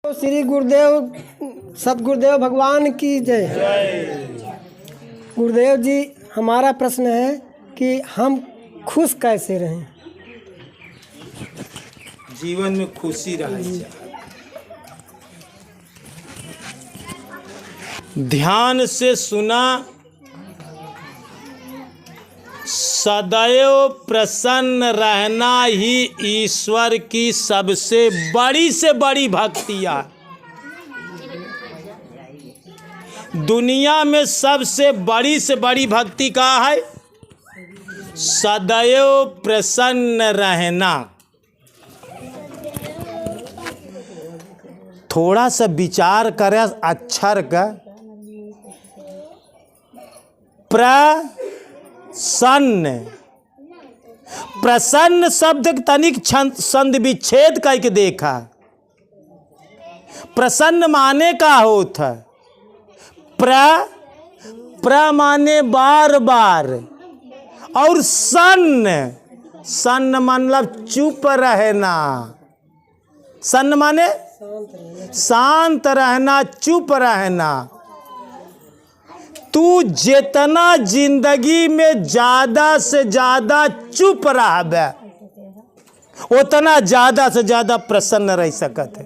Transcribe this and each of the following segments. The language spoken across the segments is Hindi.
श्री गुरुदेव सतगुरुदेव भगवान की जय। गुरुदेव जी, हमारा प्रश्न है कि हम खुश कैसे रहें? जीवन में खुशी रहे। ध्यान से सुना, सदैव प्रसन्न रहना ही ईश्वर की सबसे बड़ी से बड़ी भक्तियाँ। दुनिया में सबसे बड़ी से बड़ी भक्ति क्या है? सदैव प्रसन्न रहना। थोड़ा सा विचार करें अक्षर का। प्रसन्न, प्रसन्न शब्द तनिक संध विच्छेद करके देखा। प्रसन्न माने का होता? प्र माने बार बार, और सन्न मतलब चुप रहना। सन्न माने शांत रहना, चुप रहना। तू जितना जिंदगी में ज्यादा से ज्यादा चुप रहबे, उतना ज्यादा से ज्यादा प्रसन्न रह सकत है।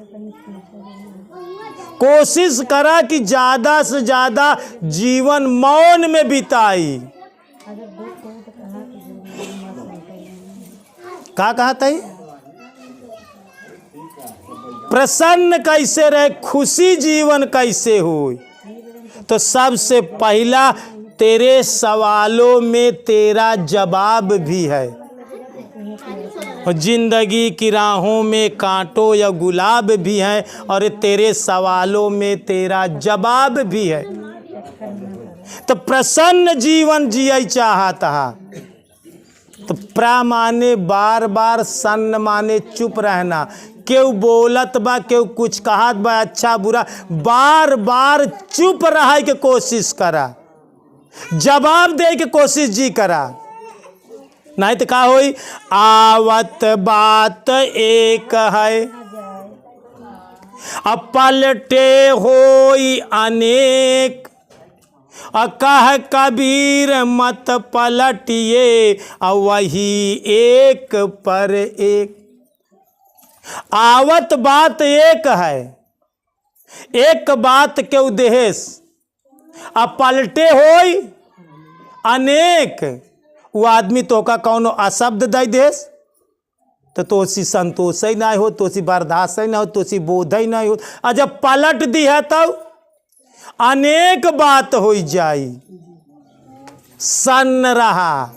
कोशिश करा कि ज्यादा से ज्यादा जीवन मौन में बिताई। क्या कहा था? प्रसन्न कैसे रहे, खुशी जीवन कैसे हो? तो सबसे पहला तेरे सवालों में तेरा जवाब भी है। और जिंदगी की राहों में कांटों या गुलाब भी हैं, और तेरे सवालों में तेरा जवाब भी है। तो प्रसन्न जीवन जिये चाहता है। तो प्र माने बार बार, सन्न माने चुप रहना। केहू बोलत बा, केहू कुछ कहत बा, अच्छा बुरा, बार बार चुप रहे के कोशिश करा, जवाब दे के कोशिश जी करा। नहीं तो का होई? आवत बात एक है, अब पलटे होई अनेक। कह कबीर मत पलटिए, वही एक पर एक। आवत बात एक है, एक बात के उद्देश्य, अब पलटे होई अनेक। वो आदमी तो का कौनो अशब्द दे देस तो तोसी संतोष ही नहीं हो, तोसी बर्दाश्त ही नहीं हो, तोसी बोध ही नहीं हो। और जब पलट दी है तब अनेक बात हो जाई। सन्न रहा।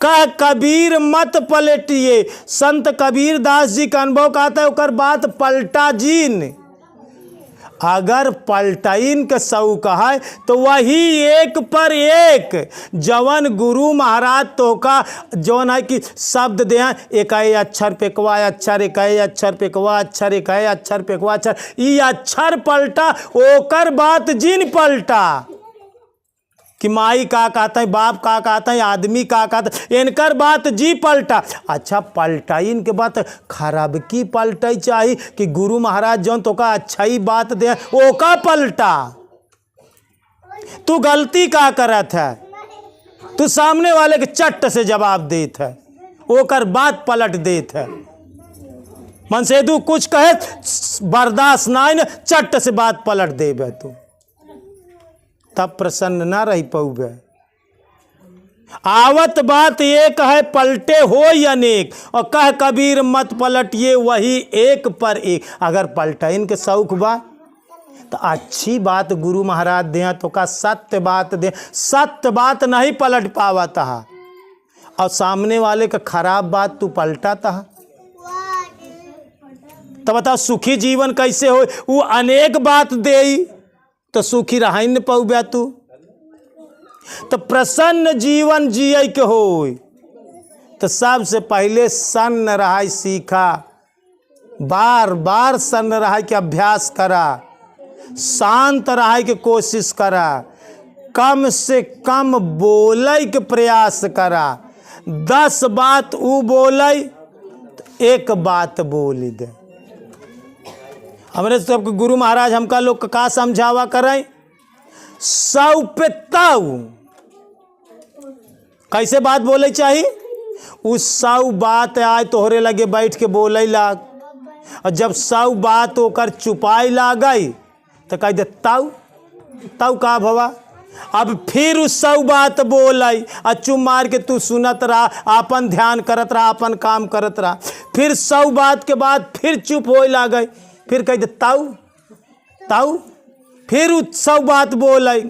कह कबीर मत पलटिए। संत कबीर दास जी का अनुभव कहता है, ओकर बात पलटा जीन। अगर पलटाइन के शौक है तो वही एक पर एक। जवन गुरु महाराज तो का जवन है कि शब्द दे, एक अक्षर पेकवा अक्षर, एक अक्षर पेकवा अक्षर, एक अक्षर पेकवा अक्षर, ये अक्षर पलटा, ओकर बात जिन पलटा। कि माई का कहता है, बाप का कहता है, आदमी का कहता है, इनकर बात जी पलटा। अच्छा पलटा, इनके बात खराब की पलटाई चाहिए कि गुरु महाराज जौन तो का अच्छा ही बात दे, वो का पलटा। तू गलती का करत है? तू सामने वाले के चट्ट से जवाब देत है, ओकर बात पलट देत है। मन से तू कुछ कहे बर्दाश्त ना, चट्ट से बात पलट देबे तू, तब प्रसन्न ना रह पाऊगे। आवत बात एक है, पलटे हो अनेक। और कह कबीर मत पलटिए, वही एक पर एक। अगर पलटन के शौक बा तो अच्छी बात गुरु महाराज दे, तो का सत्य बात दे। सत्य बात नहीं पलट पावता है, और सामने वाले का खराब बात तू पलटाता है। तो बताओ सुखी जीवन कैसे हो? वो अनेक बात दे तो सुखी रह न पाऊबे तू। तो प्रसन्न जीवन जिये के हो तो सबसे पहले सन्न रहा सीखा। बार बार सन्न रहा के अभ्यास करा, शांत रहा के कोशिश करा, कम से कम बोले के प्रयास करा। 10 बात ऊ बोले, एक बात बोल दे। हमारे सबके गुरु महाराज हमका लोग का समझावा करें, सौ पे ताऊ कैसे बात बोले चाहिए। उस सौ बात आए तोहरे लगे बैठ के बोले लाग, और जब सौ बात होकर चुपाई ला गई तो कह दे ताऊ ताऊ का भवा। अब फिर उस सौ बात बोल आई और चुप मार के तू सुनत रहा, अपन ध्यान करत रहा, अपन काम करत रहा। फिर सौ बात के बाद फिर चुप हो ला गई, फिर कह दे ताऊ ताऊ। फिर उस सौ बात बोल आई,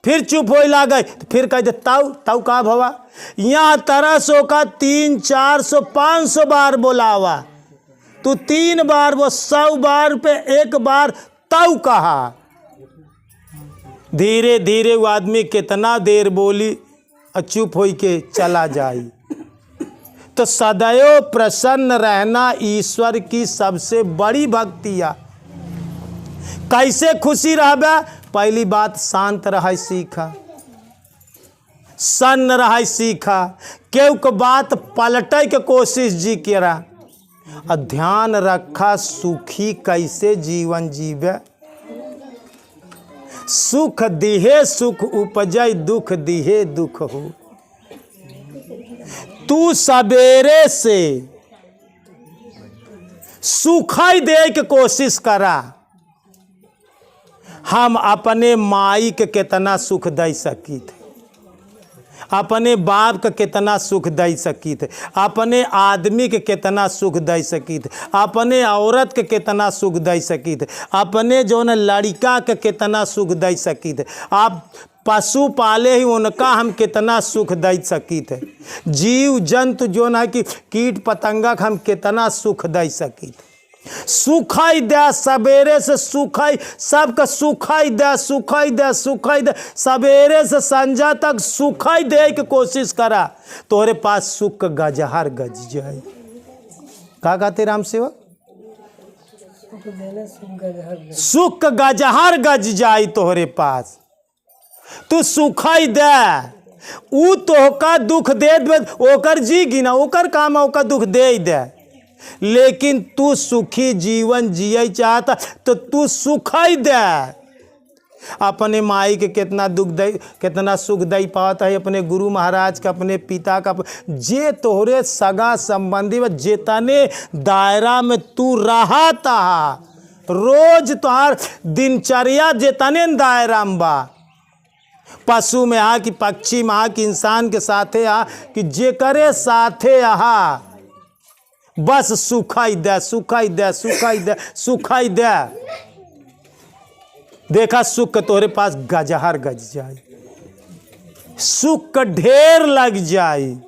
फिर चुप हो ला गई, तो फिर कह दे ताऊ ताऊ का भवा। यहाँ 1300 का 300, 400, 500 बार बोलावा, तू 3 बार वो 100 बार पे एक बार ताऊ कहा। धीरे धीरे वो आदमी कितना देर बोली और चुप हो के चला जाई। तो सदैव प्रसन्न रहना ईश्वर की सबसे बड़ी भक्तिया। कैसे खुशी रहबे, पहली बात शांत रह सीखा, सन्न रह सीखा, केहू के बात पलटे के कोशिश जी करा, और ध्यान रखा सुखी कैसे जीवन जीवे। सुख दिहे सुख उपजय, दुख दिहे दुख हो। तू सवेरे से सुखाई दे के कोशिश करा। हम अपने माई के कितना सुख दे सकी थे, अपने बाप के कितना सुख दे सकी थे, अपने आदमी के कितना सुख दे सकी थे, अपने औरत के कितना सुख दे सकी थे, अपने जो न लड़का के कितना सुख दे सकी थे। आप पशु पाले ही उनका हम कितना सुख दे सकी थे। जीव जंतु जो न कि कीट पतंगा हम कितना सुख दे सकी थे। सुखाई दे सवेरे से, सुखाई सबका सुखाई दे, सुखाई दे, सुखाई दे, सवेरे से संजा तक सुखाई दे की कोशिश करा, तोहरे पास सुख का गजहर गज जाए। का कहते राम सेवक, सुख का गजहर गज जाए तोहरे पास। तू सुखाई दे, ऊ तोहका दुख दे ओकर जी गिना, ओकर काम ओकर दुख दे दे। लेकिन तू सुखी जीवन जिये चाहता तो तू सुखाई दे। अपने माई के कितना दुख दे, कितना सुख दे पाता है, अपने गुरु महाराज का, अपने पिता का, जे तोहरे सगा संबंधी जितने दायरा में तू रहता, रोज तोहार दिनचर्या जितने दायरा में बा, पशु में आ कि पक्षी में आ कि इंसान के साथे आ कि जे करे साथे आहा, बस सुखाई दे, सुखाई दे, सुखाई दे, सुखाई दे। देखा सुख तोहरे पास गजहर गज जाए, सुख का ढेर लग जाए।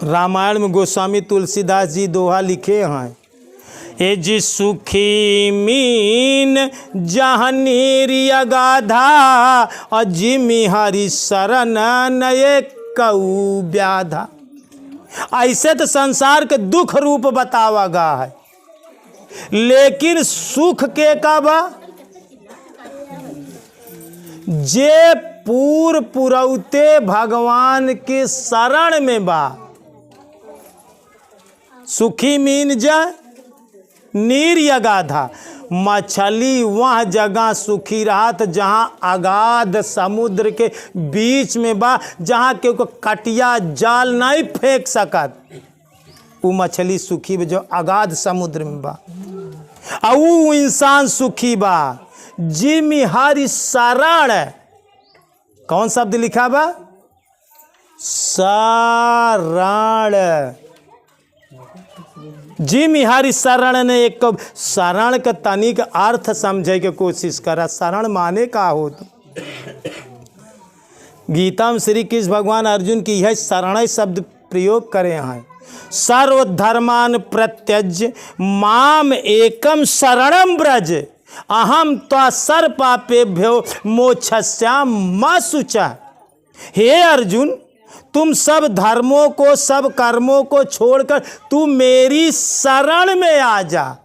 रामायण में गोस्वामी तुलसीदास जी दोहा लिखे हैं, ए जी सुखी मीन जहाँ नीर अगाधा, अजिमी हरि शरण नये कऊ व्याधा। ऐसे तो संसार के दुख रूप बतावा गा है, लेकिन सुख के का बा, जे पूर पुरौते भगवान के शरण में बा। सुखी मीन जा नीर अगाधा, मछली वह जगह सुखी रहत जहाँ अगाध समुद्र के बीच में बा, जहाँ के कटिया जाल नहीं फेंक सकत, वो मछली सुखी बा जो अगाध समुद्र में बा। और वो इंसान सुखी बा जिमि हरि शरण, कौन शब्द लिखा बा, शरण। जिमि हरि शरण ने एक शरण का तनिक अर्थ समझे के कोशिश करा। शरण माने का हो तो गीता में श्री कृष्ण भगवान अर्जुन की यह शरण शब्द प्रयोग करे हैं। सर्वधर्मान प्रत्यज्य माम एकम शरणम ब्रज, अहम त्वा सर्व पापेभ्यो मोक्षस्याम मा शुचा। हे अर्जुन, तुम सब धर्मों को, सब कर्मों को छोड़कर तू मेरी शरण में आ जा।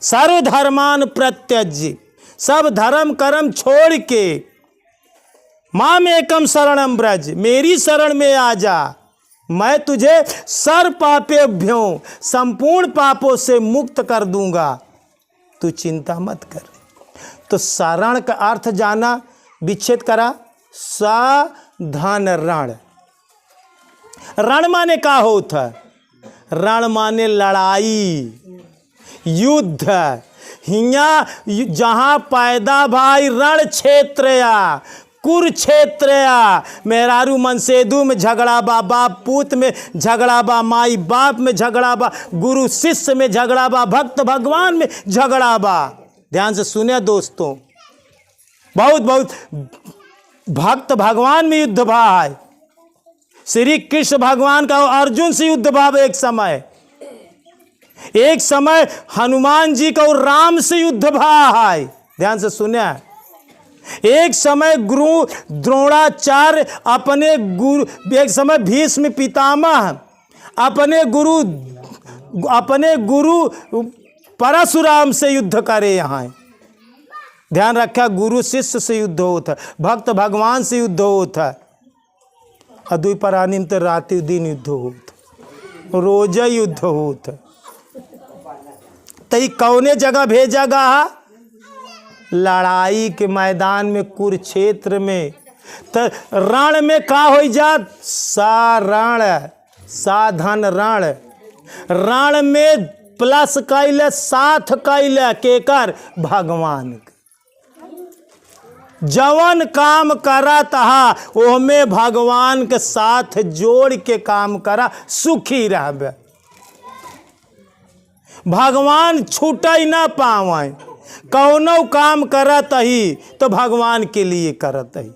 सर्वधर्मान प्रत्यज्य, सब धर्म कर्म छोड़ के माम एकम शरणम ब्रज, मेरी शरण में आ जा। मैं तुझे सर्व पापेभ्यों संपूर्ण पापों से मुक्त कर दूंगा, तू चिंता मत कर। तो शरण का अर्थ जाना, विच्छेद करा। साधन रण, रण माने का होता है? रण माने लड़ाई, युद्ध। हिया जहां पैदा भाई रण क्षेत्र या कुरुक्षेत्र या, मेहरारू मनसेदू में झगड़ा बा, बाप पूत में झगड़ा बा, माई बाप में झगड़ा बा, गुरु शिष्य में झगड़ा बा, भक्त भगवान में झगड़ा बा। ध्यान से सुने दोस्तों, बहुत बहुत भक्त भगवान में युद्ध भाई। श्री कृष्ण भगवान का अर्जुन से युद्ध भाव एक समय हनुमान जी का और राम से युद्ध भाई। ध्यान से सुने, एक समय गुरु द्रोणाचार्य अपने गुरु, एक समय भीष्म पितामह अपने गुरु परशुराम से युद्ध करे। यहाँ ध्यान रखा, गुरु शिष्य से युद्ध होता है, भक्त भगवान से युद्ध होता है। अद्वै प्राणी में तो राति दिन युद्ध होता, रोज युद्ध होता। तो कौने जगह भेजा गा? लड़ाई के मैदान में, कुरुक्षेत्र में। तो रण में का हो जात? सारण, साधन रण। रण में प्लस कैले, साथ कैले केकर? भगवान। जवन काम करा तहा ओमे भगवान के साथ जोड़ के काम करा, सुखी रहबे। भगवान छूटे ना पावे। कौनो काम करत ही तो भगवान के लिए करत ही।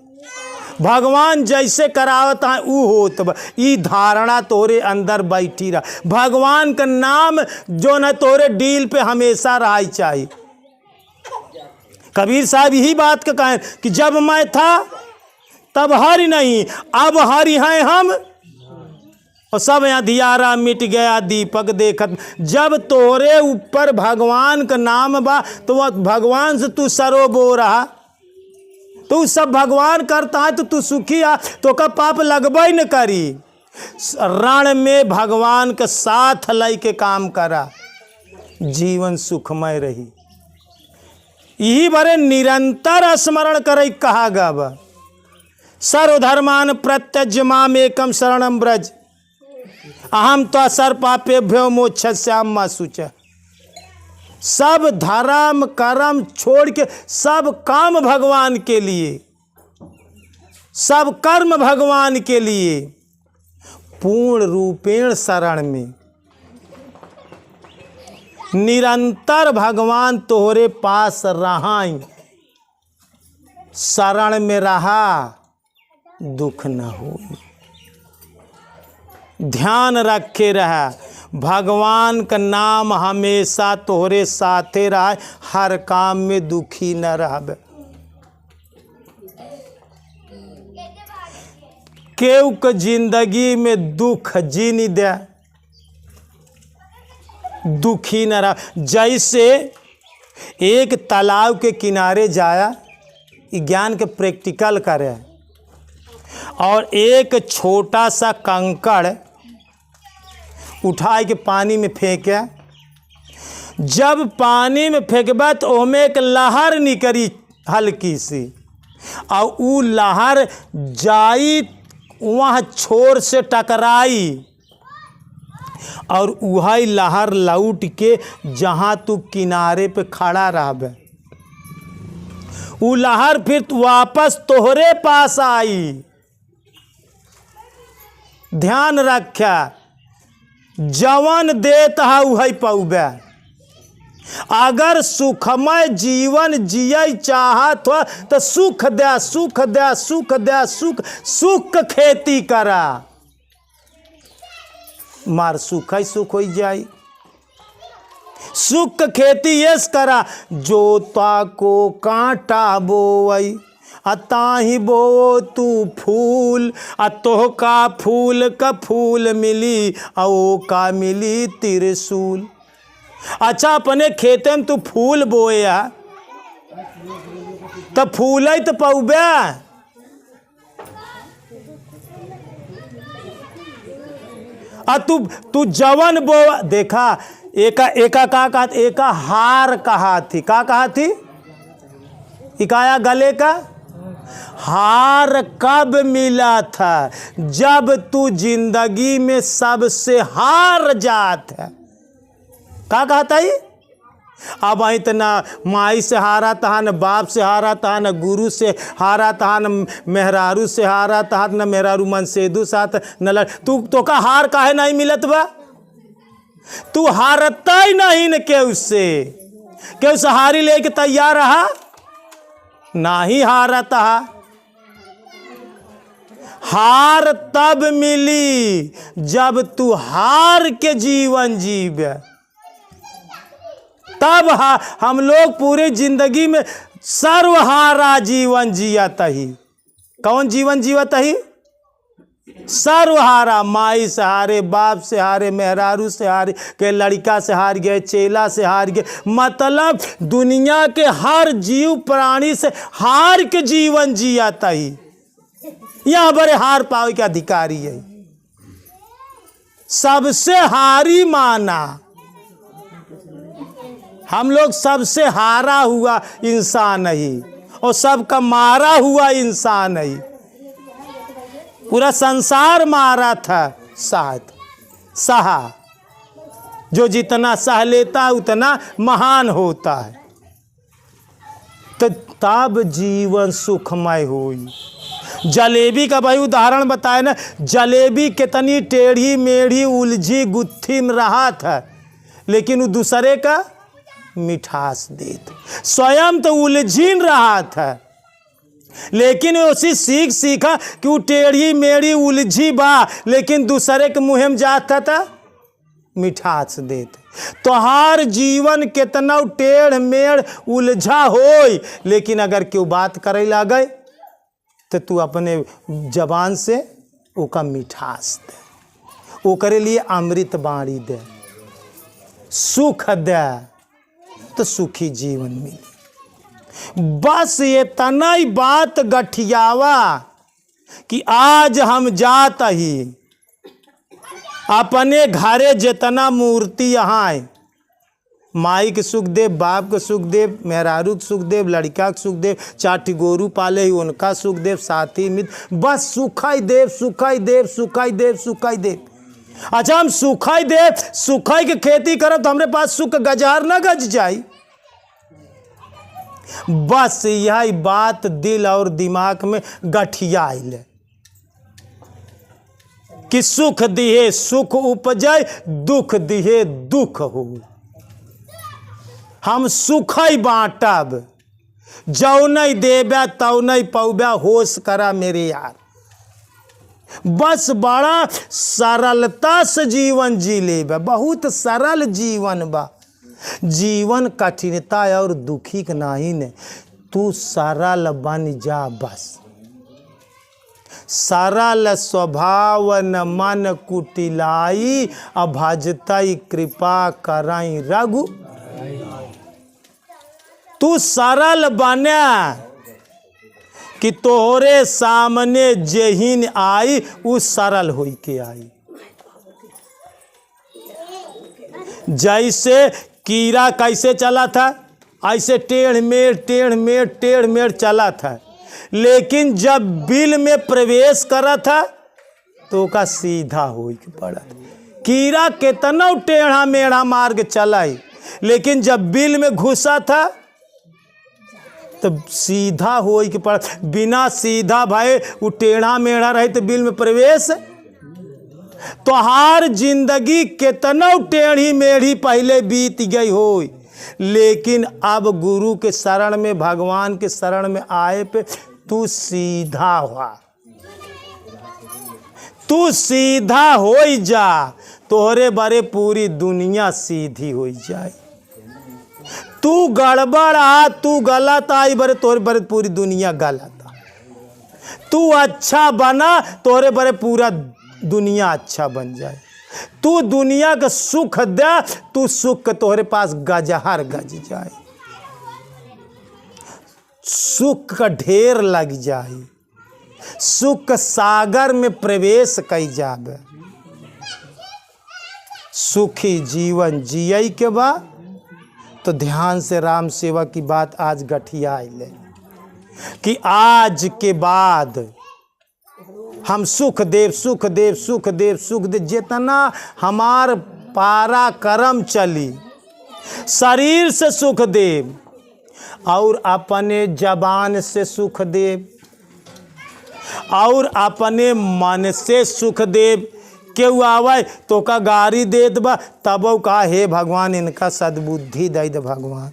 भगवान जैसे करावत है ऊ होत बा। ई धारणा तोरे अंदर बैठी रहा। भगवान का नाम जो न तोरे डील पे हमेशा रहा चाहिए। कबीर साहब यही बात का कहें कि जब मैं था तब हरि नहीं, अब हरि हैं हम, और सब अंधियारा मिट गया दीपक देखत। जब तोरे ऊपर भगवान का नाम बा तो वह भगवान से तू सरोबो रहा, तो सब भगवान करता है तो तू सुखी आ, तो का पाप लगबे न करी। रण में भगवान के साथ लाई के काम करा, जीवन सुखमय रही। यही बरे निरंतर स्मरण करे कहा गवा। सर्वधर्मान प्रत्यज्य माम एकम शरणम ब्रज, अहम तो सर्व पापेभ्यो मोक्षयिष्यामि शुच। सब धर्म कर्म छोड़ के सब काम भगवान के लिए, सब कर्म भगवान के लिए, पूर्ण रूपेण शरण में। निरंतर भगवान तोहरे पास रहा, शरण में रहा, दुख न हो। ध्यान रखे रहा, भगवान का नाम हमेशा तोहरे साथे रहा, हर काम में दुखी न रहबे। केहू के जिंदगी में दुख जी नहीं दे, दुखी न रह। जैसे एक तालाब के किनारे जाया, ज्ञान के प्रैक्टिकल करे, और एक छोटा सा कंकड़ उठा के पानी में फेंके। जब पानी में फेंकबा तो ओमे एक लहर निकली हल्की सी, और वो लहर जाई वहाँ छोर से टकराई, और वही लहर लौट के जहाँ तू किनारे पे खड़ा रहबे, वो लहर फिर वापस तोहरे पास आई। ध्यान रखा, जवन देत है वही पौबे। अगर सुखमय जीवन जिये चाहत हो तो सुख दे, सुख दे, सुख दे, सुख सुख खेती करा, मार सुख ही सुख हो जाई। सुख खेती यस करा, जोता को कांटा बोवई, अताही बो तू फूल, अतोह का फूल का फूल मिली, ओ का मिली त्रिशूल। अच्छा, अपने खेते में तू फूल बोया तो फूल ही तो पौबे। तू जवन बोवा देखा एका का कहा, एका हार कहा थी, का कहा थी, इकाया गले का हार कब मिला था, जब तू जिंदगी में सबसे हार जात है। का कहा था ये? अब इतना माई से हारा था, न बाप से हारा था, न गुरु से हारा था, न मेहरारू से हारा था, न मेहरारू मनसेदू साथ न तू का हार काहे नहीं मिलत बा? तू हारता ही नहीं न के उससे हारी लेके तैयार रहा, नहीं हारता। हार तब मिली जब तू हार के जीवन जीवे, तब हम लोग पूरे जिंदगी में सर्वहारा जीवन जियत ही। कौन जीवन जीवत ही? सर्वहारा। माई से हारे, बाप से हारे, मेहरारू से हारे, के लड़का से हार गए, चेला से हार गए, मतलब दुनिया के हर जीव प्राणी से हार के जीवन जियत ही। यह बड़े हार पावे के अधिकारी है, सबसे हारी माना। हम लोग सबसे हारा हुआ इंसान ही और सबका मारा हुआ इंसान ही। पूरा संसार मारा था, सहा। जो जितना सह लेता है उतना महान होता है। तो तब जीवन सुखमय हुई। जलेबी का भाई उदाहरण बताए ना, जलेबी कितनी टेढ़ी मेढ़ी उलझी गुत्थी में रहा था, लेकिन वो दूसरे का मिठास देत। स्वयं तो उलझीन रहा था, लेकिन उसी सीखा कि वो टेढ़ी मेढ़ी उलझी बा, लेकिन दूसरे के मुँह में जाता था मिठास देत। तोहार जीवन कितना टेढ़ मेढ़ उलझा होई, लेकिन अगर क्यों बात करे लगे तो तू अपने जबान से ओका मिठास दे, ओकरे लिए अमृत बाणी दे, सुख दे, तो सुखी जीवन मिली। बस ये तना ही बात गठियावा कि आज हम जात ही अपने घरे जितना मूर्ति यहाँ है, माई के सुख देव, बाप के सुख देव, मेहरारू के सुख देव, लड़का के सुख देव, चाटी गोरू पाले ही उनका सुख देव, साथी मित्र, बस सुखाई देव, सुखाई देव, सुखाई देव, सुखाई देव। अच्छा, हम सुखाई देव सुखाई के खेती करब तो हमारे पास सुख गजार न गज जाई। बस यही बात दिल और दिमाग में गठियाइल कि सुख दिहे सुख उपजाए, दुख दिहे दुख हो। हम सुखई बांटब, जौ नहीं देबे तौ नहीं पौबे, होश करा मेरे यार। बस बड़ा सरलता से जीवन जी लेबे, बहुत सरल जीवन बा। जीवन कठिनता और दुखी के नहीं ने, तू सरल बन जा। बस सरल स्वभाव न मन कुटिलाई, अभजतई कृपा कराई रघु। तू सरल बने कि तोहरे सामने जेहिन आई उ सरल होई के आई। जैसे कीड़ा कैसे चला था, ऐसे टेढ़ मेढ़ चला था, लेकिन जब बिल में प्रवेश करा था तो का सीधा हो पड़ा। कीड़ा कितना टेढ़ा मेढ़ा मार्ग चलाई, लेकिन जब बिल में घुसा था तो सीधा हो के पड़ा। बिना सीधा भाई वो टेढ़ा मेढ़ा रहे तो बिल में प्रवेश। तो हर जिंदगी कितना टेढ़ी मेढ़ी पहले बीत गई हो, लेकिन अब गुरु के शरण में, भगवान के शरण में आए पे तू सीधा हुआ। तू सीधा हो जा, तोहरे बारे पूरी दुनिया सीधी हो जाए। तू गड़बड़ आ, तू गलत आई बरे, तोहरे बारे पूरी दुनिया गलत आ। तू अच्छा बना, तोहरे बारे पूरा दुनिया अच्छा बन जाए। तू दुनिया का सुख दे, तू सुख तोहरे पास गजहर गज जाए, सुख का ढेर लग जाए, सुख सागर में प्रवेश कई जाबे। सुखी जीवन जिये के बा तो ध्यान से राम सेवा की बात आज गठिया ले कि आज के बाद हम सुख देव सुख देव सुख देव सुख देव, जितना हमार पारा कर्म चली शरीर से सुख देव और अपने जबान से सुख देव और अपने मन से सुख देव। केहू आवे तो का गारी दे दबा तब का हे भगवान इनका सद्बुद्धि दे दे, भगवान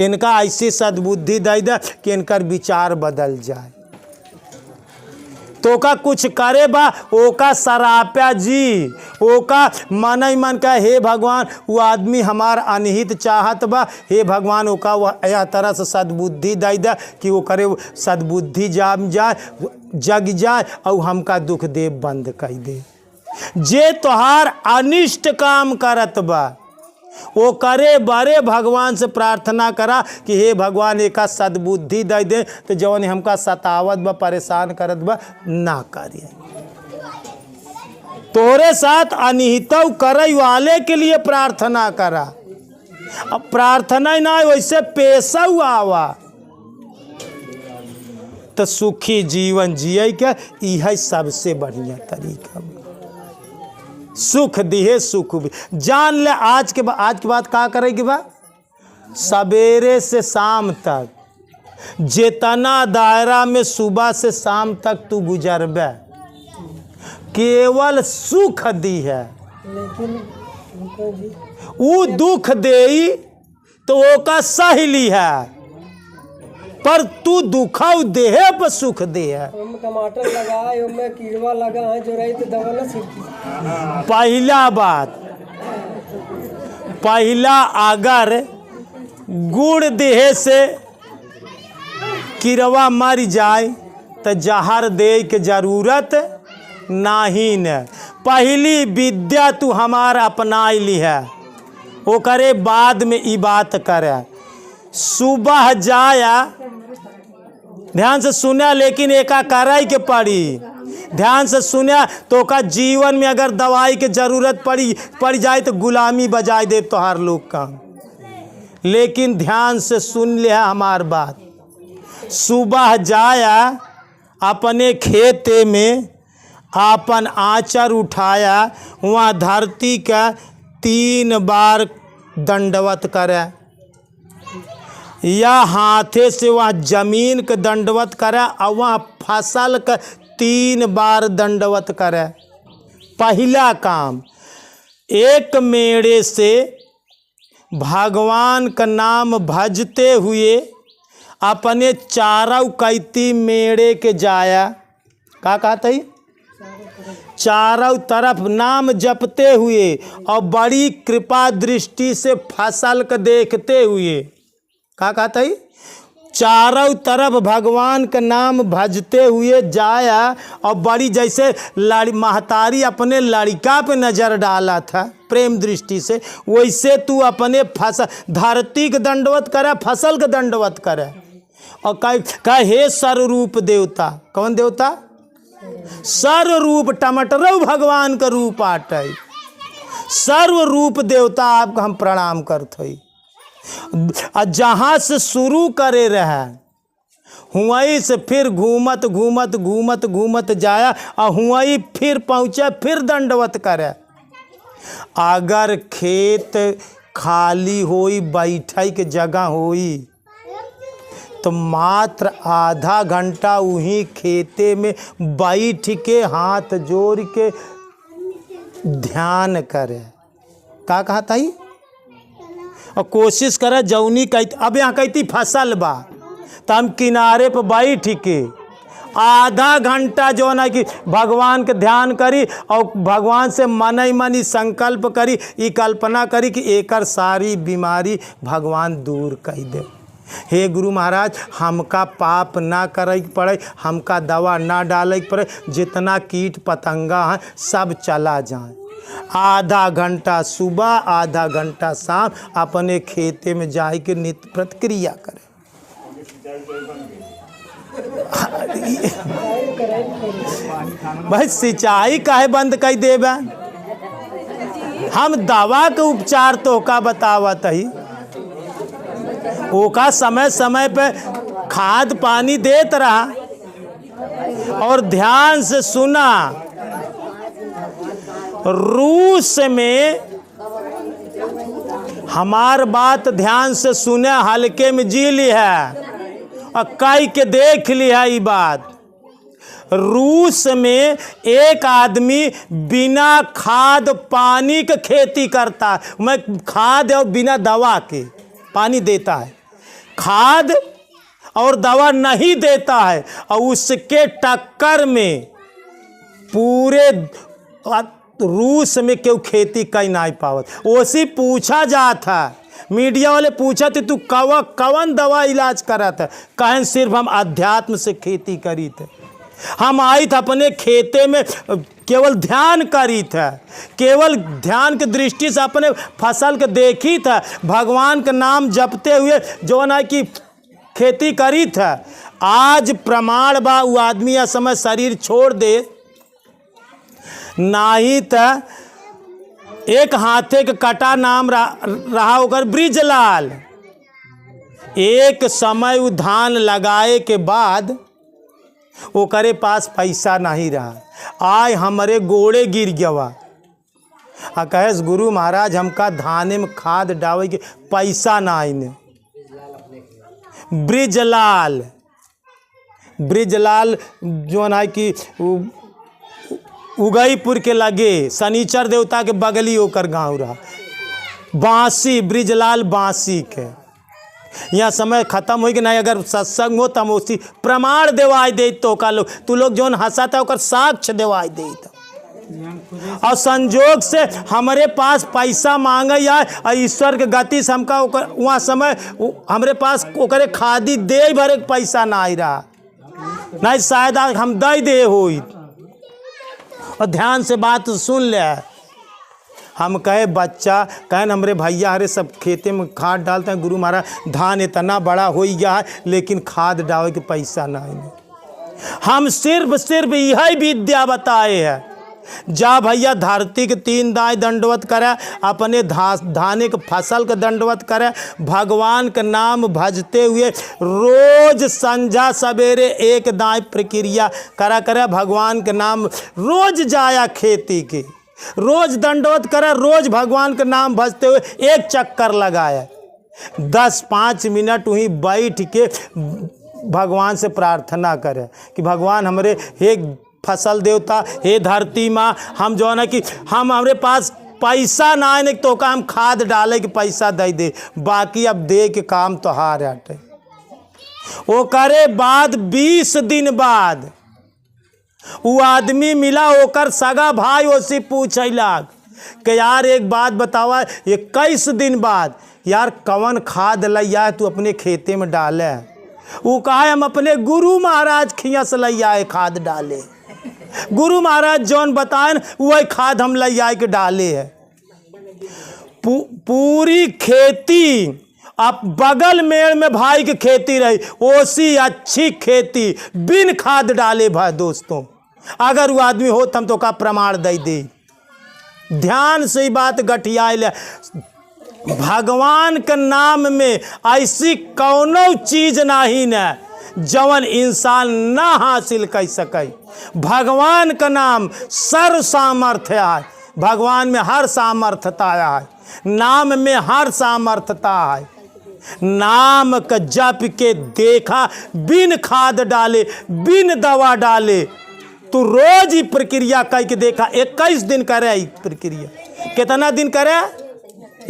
इनका ऐसी सद्बुद्धि दे दे कि इनकर विचार बदल जाए। तो का कुछ करे बा ओका सराप्या जी, ओका मन ही मन का हे भगवान वो आदमी हमार अनहित चाहत बा, हे भगवान ओका वह यह तरह से सद्बुद्धि दे दे कि वो करे सद्बुद्धि जाम जाए जग जाए और हमका दुख देव बंद कर दे। जे तोहार अनिष्ट काम करत बा वो करे बड़े भगवान से प्रार्थना करा कि हे भगवान एका सद्बुद्धि दे दे तो जवन हमका सतावत बा परेशान करत बा ना करिए। तोरे साथ अनिहित करे वाले के लिए प्रार्थना करा। अब प्रार्थना ही ना वैसे पेशा आवा तो सुखी जीवन जिये के यह सबसे बढ़िया तरीका। सुख दिहे सुख भी जान ले। आज के बाद का करेगी बा सवेरे से शाम तक जितना दायरा में सुबह से शाम तक तू गुजरबे केवल सुख दी है। लेकिन वो दुख दे तो वो का सहेली है पर तू दुखाऊ देहे पर सुख दे है। टमाटर लगाए उनमें कीड़वा लगा है जो रही तो दवा ना सीखी। पहला अगर गुड़ देहे से कीड़वा मर जाए तो जहर दे के जरूरत नहीं न। पहली विद्या तू हमार अपना ली है वो करे बाद में ई बात करे। सुबह जाया ध्यान से सुना लेकिन एका कराई के पड़ी। ध्यान से सुना तो का जीवन में अगर दवाई के जरूरत पड़ जाए तो गुलामी बजाय दे तोहार लोग का। लेकिन ध्यान से सुन ले हमार बात। सुबह जाया अपने खेते में अपन आंचर उठाया वहाँ धरती का 3 बार दंडवत करे या हाथे से वहाँ जमीन के दंडवत करे और वहाँ फसल का 3 बार दंडवत करे। पहला काम एक मेढ़े से भगवान का नाम भजते हुए अपने चारों कैती मेढ़े के जाया। का कहते ही चारों तरफ नाम जपते हुए और बड़ी कृपा दृष्टि से फसल को देखते हुए। का कहते ही चारों तरफ भगवान का नाम भजते हुए जाया और बड़ी जैसे महतारी अपने लड़का पे नज़र डाला था प्रेम दृष्टि से वैसे तू अपने फसल धरती के दंडवत करे फसल के दंडवत करे। और कह हे सर्वरूप देवता। कौन देवता? सर्वरूप टमाटरो भगवान का रूप आटे। सर्वरूप देवता आपको हम प्रणाम करते। जहाँ से शुरू करे रहे हुआई से फिर घूमत घूमत घूमत घूमत जाया और हुआई फिर पहुँचे फिर दंडवत करे। अगर खेत खाली होई बैठे के जगह होई तो मात्र आधा घंटा वहीं खेते में बैठ के हाथ जोड़ के ध्यान करे। का कहता ही और कोशिश करे जौनी कहती अब यहाँ कहती फसल बा तो हम किनारे पर बैठ के आधा घंटा जो ना कि भगवान के ध्यान करी और भगवान से मन ही मन संकल्प करी ये कल्पना करी कि एकर सारी बीमारी भगवान दूर कर दे। हे गुरु महाराज हमका पाप ना करे पड़े, हमका दवा ना डाले पड़े, जितना कीट पतंगा है सब चला जाए। आधा घंटा सुबह आधा घंटा शाम अपने खेते में जाए के नित्य प्रतिक्रिया करें। भाई सिंचाई काहे बंद कर देबा? हम दवा के उपचार तो का बतावत ही, ओका समय समय पे खाद पानी देत रहा और ध्यान से सुना। रूस में, हमार बात ध्यान से सुने, हल्के में जी ली है और कई के देख ली है ये बात। रूस में एक आदमी बिना खाद पानी के खेती करता है। मैं खाद और बिना दवा के पानी देता है, खाद और दवा नहीं देता है, और उसके टक्कर में पूरे रूस में क्यों खेती कहीं नहीं पावत। ओसी पूछा जाता, मीडिया वाले पूछा थे तू कवन दवा इलाज करा था, कहें सिर्फ हम अध्यात्म से खेती करी थे, हम आई थे अपने खेते में केवल ध्यान करी था, केवल ध्यान के दृष्टि से अपने फसल के देखी था, भगवान का नाम जपते हुए जो ना कि खेती करी था। आज प्रमाण बा वो आदमी या समय शरीर छोड़ दे, नाही था एक हाथे के कटा नाम रहा होकर ब्रिजलाल। एक समय वो धान लगाए के बाद ओकरे पास पैसा नहीं रहा, आय हमारे गोड़े गिर गवा आ कहेस गुरु महाराज हमका धाने में खाद डावे के पैसा ना आईने। ब्रिजलाल जो है कि उगईपुर के लगे शनिचर देवता के बगली होकर गांव रहा। बांसी, ब्रिजलाल बांसी के यहाँ समय खत्म हो गया नहीं, अगर सत्संग हो तब उसी प्रमाण देवाई दे तो का लोग तू लोग जो हंसाता है साक्ष्य देवाई दे। और संजोग से हमारे पास पैसा मांगे या ईश्वर के गति से हमका वहाँ समय हमारे पास ओकरे खादी दे भरे पैसा ना आई रहा, नहीं शायद हम दे हो। और ध्यान से बात सुन ले, हम कहे बच्चा कहें हमरे भैया हरे सब खेते में खाद डालते हैं, गुरु महाराज धान इतना बड़ा हो गया है लेकिन खाद डाले के पैसा नहीं। हम सिर्फ यही विद्या बताए हैं, जा भैया धरती के 3 दाएं दंडवत करे, अपने धाने के फसल के दंडवत करे, भगवान का नाम भजते हुए रोज संझा सवेरे 1 दाएं प्रक्रिया करा करे, भगवान के नाम रोज जाया खेती के, रोज दंडवत करे, रोज भगवान का नाम भजते हुए 1 चक्कर लगाया, 10-5 मिनट वहीं बैठ के भगवान से प्रार्थना करे कि भगवान हमारे एक फसल देवता, हे धरती माँ, हम जो है ना कि हम हमारे पास पैसा ना आने तो का हम खाद डाले के पैसा दे, बाकी अब दे के काम तो हार हटे। वो करे बाद 20 दिन बाद वो आदमी मिला, होकर सगा भाई उसी पूछला कि यार एक बात बतावा, 21 दिन बाद यार कवन खाद लिया तू अपने खेते में डाले। वो कहा हम अपने गुरु महाराज खिया से लिया खाद डाले, गुरु महाराज जौन बताए वही खाद हम ले आए के डाले है। पूरी खेती अब बगल में भाई की खेती रही, ओसी अच्छी खेती बिन खाद डाले भाई दोस्तों, अगर वो आदमी हो तम तो का प्रमाण दे। ध्यान से ही बात गठिया ले, भगवान के नाम में ऐसी कौनो चीज नहीं न जवन इंसान ना हासिल कर सके। भगवान का नाम सर्व सामर्थ्य है, भगवान में हर सामर्थ्यता है, नाम में हर सामर्थ्यता है। नाम का जप के देखा बिन खाद डाले बिन दवा डाले, तू रोज ही प्रक्रिया करके देखा, 21 दिन करे प्रक्रिया, कितना दिन करे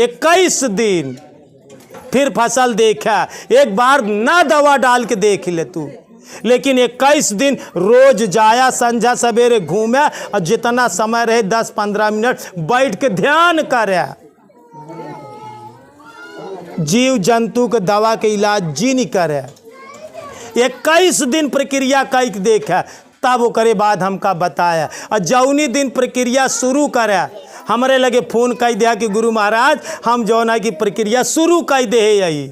21 दिन, फिर फसल देखा, एक बार ना दवा डाल के देख ले तू, लेकिन 21 दिन रोज जाया, संझा सवेरे घूमे और जितना समय रहे 10-15 मिनट बैठ के ध्यान करे। जीव जंतु के दवा के इलाज जी नहीं करे, 21 दिन प्रक्रिया करके देखा, तब वो करे बाद हमका बताया। और जौनी दिन प्रक्रिया शुरू करे हमारे लगे फोन कर दिया कि गुरु महाराज हम जो ना की प्रक्रिया शुरू कर दे यही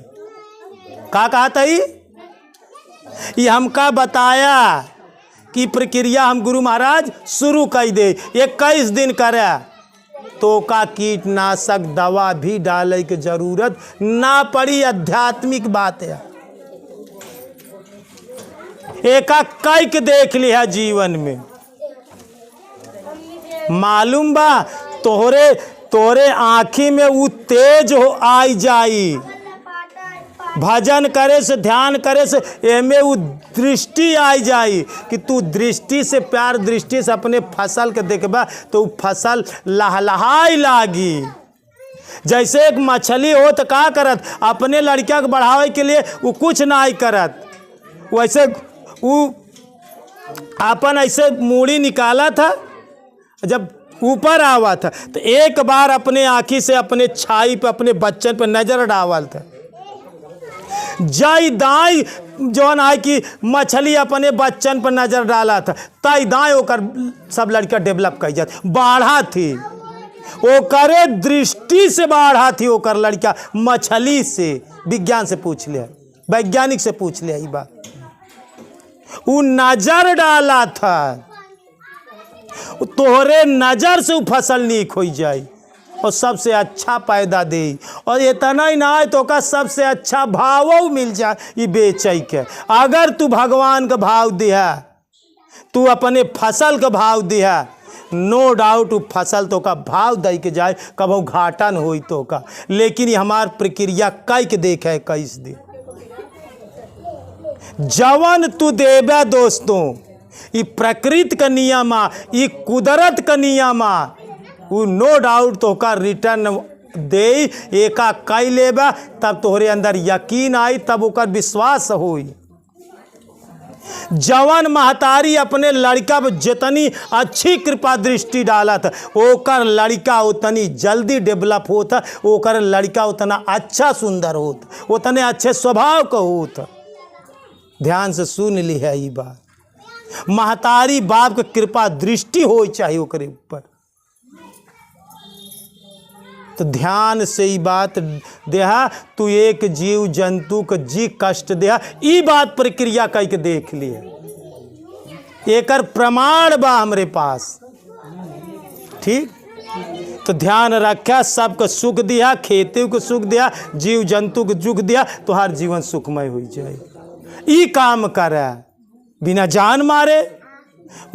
का कहा था ये हमका बताया कि प्रक्रिया हम गुरु महाराज शुरू कर दे, 21 दिन करे तो का कीटनाशक दवा भी डाले की जरूरत ना पड़ी। आध्यात्मिक बात है। एका कैक देख लिया जीवन में, मालूम बा तोरे आँखी में वो तेज हो आई जाई। भजन करे से, ध्यान करे से एमे वो दृष्टि आई जाई कि तू दृष्टि से, प्यार दृष्टि से अपने फसल के देखबा तो फसल लहलहाई लागी। जैसे एक मछली हो तो का करत, अपने लड़का के बढ़ावे के लिए वो कुछ ना ही करत, वैसे वो अपन ऐसे मूड़ी निकाला था, जब ऊपर आवा था तो एक बार अपने आँखी से अपने छाई पे, अपने बच्चन पे नजर डावल था। जाई दाई जौन है कि मछली अपने बच्चन पर नजर डाला था, ताई दाई होकर सब लड़का डेवलप कर जात, बाढ़ा थी ओकरे दृष्टि से, बाढ़ा थी ओकर लड़का मछली से। विज्ञान से पूछ लिया, वैज्ञानिक से पूछ लिया, ये बात वो नजर डाला था, तोहरे नजर से वो फसल नीक हो जाए और सबसे अच्छा पैदा दे। और इतना ही ना है तो का सबसे अच्छा भाव मिल जाए ये बेचै के। अगर तू भगवान का भाव दिया, तू अपने फसल का भाव दिया, नो डाउट वो फसल तो का भाव दे के जाए, कभी घाटा न होई तो का। लेकिन ये हमार प्रक्रिया कई के देखे है, कैस दे जवन तू देबे दोस्तों, ये प्रकृति का नियम, ये कुदरत का नियम, वो नो डाउट तो का रिटर्न दे। एका कई लेबा तब तोहरे अंदर यकीन आई, तब ओकर विश्वास होई। जवन महतारी अपने लड़का पर जितनी अच्छी कृपा दृष्टि डालत, ओकर लड़का उतनी जल्दी डेवलप होता, ओकर लड़का उतना अच्छा सुंदर होता, उतने अच्छे स्वभाव का होता। ध्यान से सुन ली है ये बात। महतारी बाप के कृपा दृष्टि हो चाहिए ओकरे ऊपर। तो ध्यान से ये बात देहा, तू एक जीव जंतु को जी कष्ट देहा, ये बात प्रक्रिया कई के देख लिया, एकर प्रमाण बा हमरे पास। ठीक, तो ध्यान रखा, सबको सुख दिया, खेती को सुख दिया, जीव जंतु को सुख दिया, तो हर जीवन सुखमय हो जाए। ई काम करे बिना जान मारे।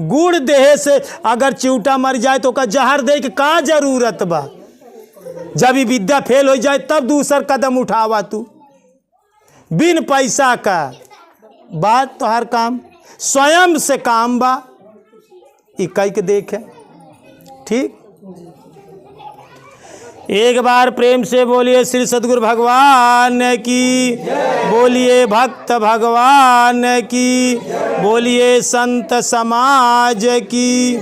गुड़ देहे से अगर चिवटा मर जाए तो का जहर दे के का जरूरत बा। जब ये विद्या फेल हो जाए तब दूसर कदम उठावा तू, बिन पैसा का बात। तो हर काम स्वयं से काम बा, इकाई के देखे। ठीक, एक बार प्रेम से बोलिए श्री सद्गुरु भगवान की, बोलिए भक्त भगवान की, बोलिए संत समाज की।